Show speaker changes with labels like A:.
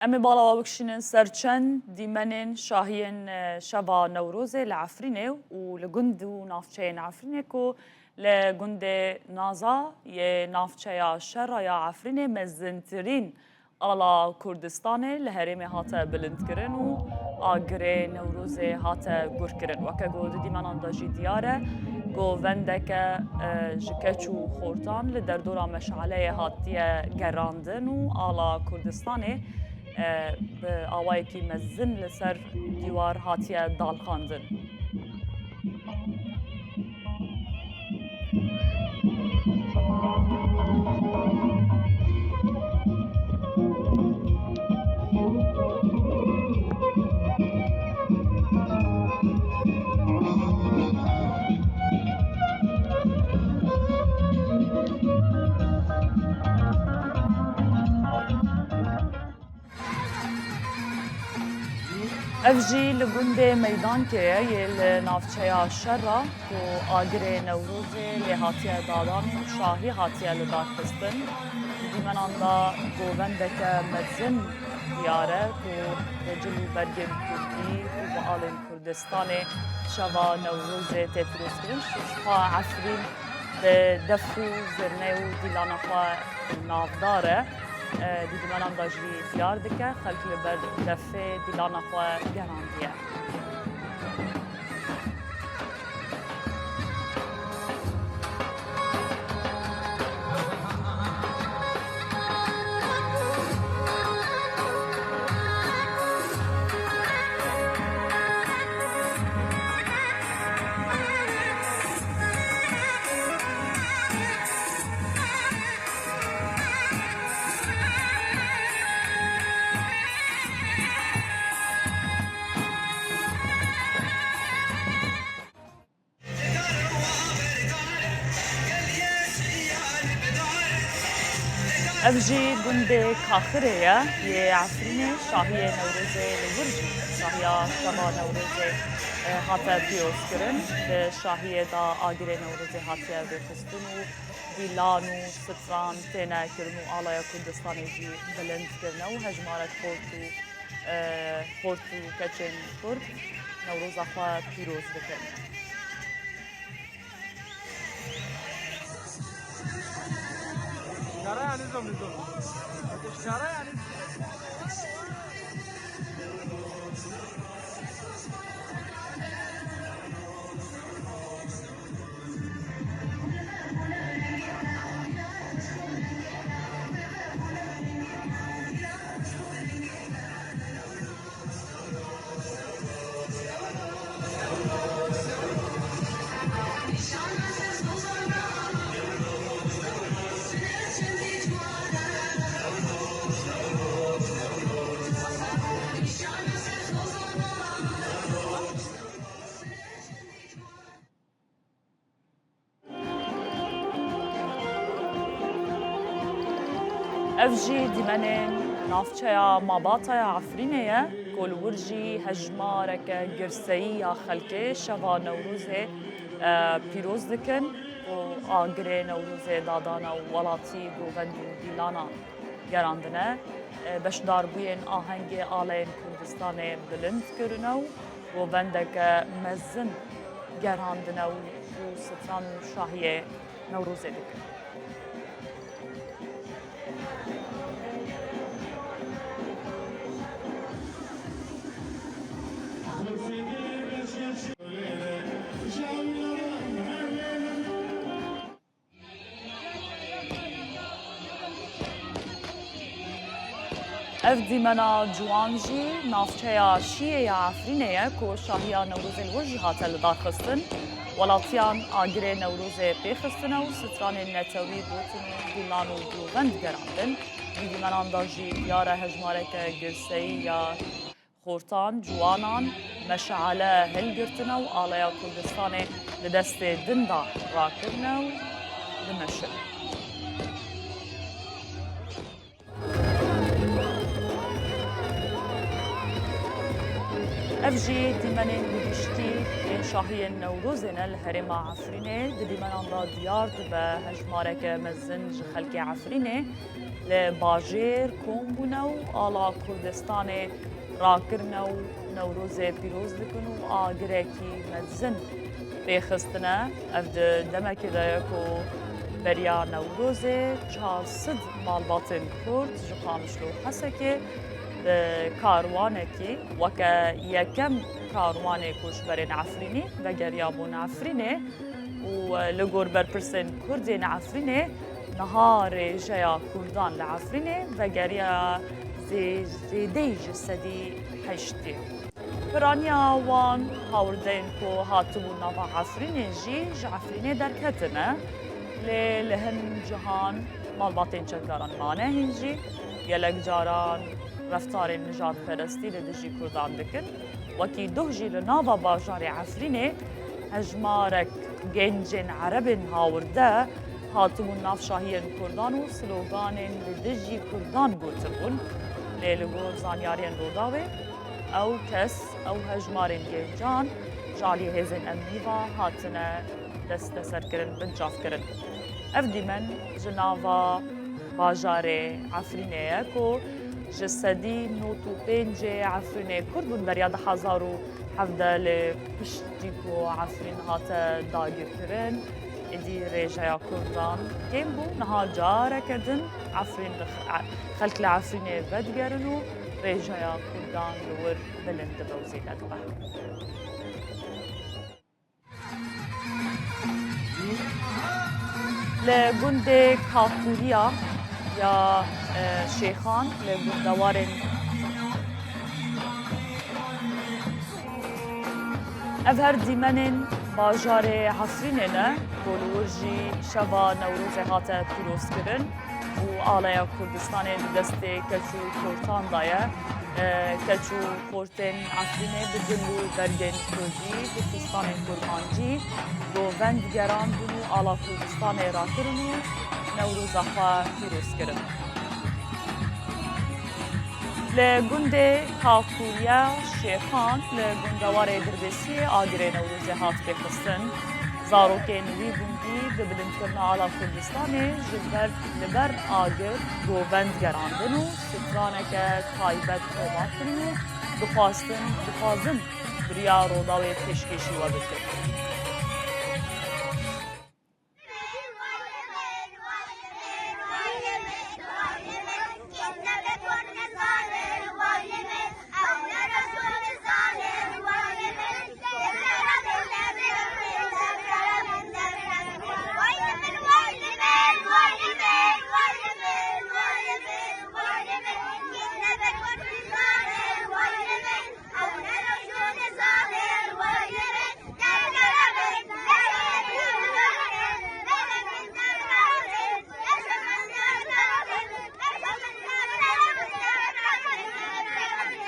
A: ئەمێ باڵەوە بکشێنن سەر چەند دیمەنێن شاهیên şeva Newrozê li Efrînê û li gund û navçeyên Efrînê ku li gundê Naza yê navçeya şera ya Efrînê mezintirîn ala Kurdistanê li herêmê hate bilindkirin û agirê Newrozê hate gurkirin. Weke got di dîmenan de jî diyar e govendeke ji keç û xortan li derdora meşaleyê hatiye gerandin û ala Kurdistanê bi awayekî mezin li ser dîwar hatiye dalxandin. Ev jî li gundê Meydankê yê li navçeya şera ku agirê Newrozê lê hatiye dadan û şahî hatiye li darxistin. Dîmenan da govendeke mezin diyar e ku recil û bergên Kurdî û bi alên Kurdistanê şeva Newrozê tê pîrozkirin. Şuşxa Efrîn bi def û zirnê û dîlana xwe navdar e. Di dîmenan da jî diyar dike xelk li ber defê dîlana xwe gerandiye. Ev jî gundê Kaxirê ye yê Efrînê şahiyê Newrozê li wir jî şahiya şeva Newrozê hate pîrozkirin. Li şahiyê da agirê Newrozê hatiye vêxistin û dîlan û stran têne kirin û alaya Kurdistanê jî bilind kirine û hejmarek xort û keçên Kurd Newroza xwe pîroz dikin.
B: Şara yani zombi. Şara yani.
A: Ev jî dîmenên navçeya Mabataya Efrînê ye ku li wir jî hejmareke girseyî ya xelkê şeva Newrozê pîroz dikin û agirê Newrozê dadana welatî govend û dîlana gerandine. Beşdarbûyên ahengê aleyên Kurdistanê bilind kirine û govendeke mezin gerandine û stran û şahiyê Newrozê dikin. Ev dîmena ciwan jî navçeya Şîyê ya Efrînê ye ku şahiya Newrozê li wir jî hate li darxistin. Welatiyan agirê Newrozê pêxistine û stranên netewî gotin û dîlan û govend gerandin. Di dîmenan da jî diyar e hejmareke girseyî ya xortan ciwanan meşale hilgirtine û alaya Kurdistanê li destê din da rakirine û dimeşin. Ev jî dîmenên gihîştî yên şahiyên Newrozê ne li herêma Efrînê di dîmenan da diyar dibe hejmareke mezin ji xelkê Efrînê û لباجیر کومبونا و آلا کردستان راکرنا و نوروز پیروز دکن و آگرکی مزن بخستنا افد دمک دایکو بریا نوروز 400 مالباتن کرد جقامشلو حسکه کاروانکی وکا یکم کاروانه کشبرین عفرینی و گریابون عفرینه و لگور برپرسن کردین عفرینه نهار جیا کردان لعفرینه و گریا زیده جسدی حشتی برانیا وان هاوردین کو هاتبون نوا عفرینه جی عفرینه درکتنه لهن جهان مالباتین چکاران مانه هنجی گلک جاران رفتار نجات پرستی لدجی کردان دکن وکی دهجی لناوا باجار عفرینه هجمارک گنجن عربن هاورده هاتمون ناف شاهین کردان و سلوگان لدجی کردان گوتبون لیلگور زانیارین روداوه او کس او هجمارن گنجان جالی هزن امنیوا هاتنه دست سر کرن بنجاف کرن افدی من جناوا باجار عفرینه کو جسدی نوتو پنج عفرینه کردون بریاد حزارو حفده لپشتی کو عفرین هاتا داگیر کرن ادی ریجایا کردان کم بو نها جاره کردن عفرین خلق لعفرینه بدگرنو ریجایا کردان لور بلند بوزید ادبه لگند کاکوریا یا شیخان لگندوارن افهر دیمنن باجار عفرینه بولورجی شوا نوروز هاته پیروز کرن و آلیا کردستان دست کچو کورتان دایه کچو کورتن عفرینه بدلو برگن کردی بفستان کرمانجی و وندگران دونو آلا کردستان را کرنو نوروز خواه پیروز کرن لگند کاکوریا شیخان لگندوار دربسی آگره نوروز هات بخستن زاروکین وی گندی دبلند کرنا آلا کردستان لبر آگر گوبند گراندن و سترانک تایبت تومات کنو دخوازن بریا روداوی پیشکشی و بکن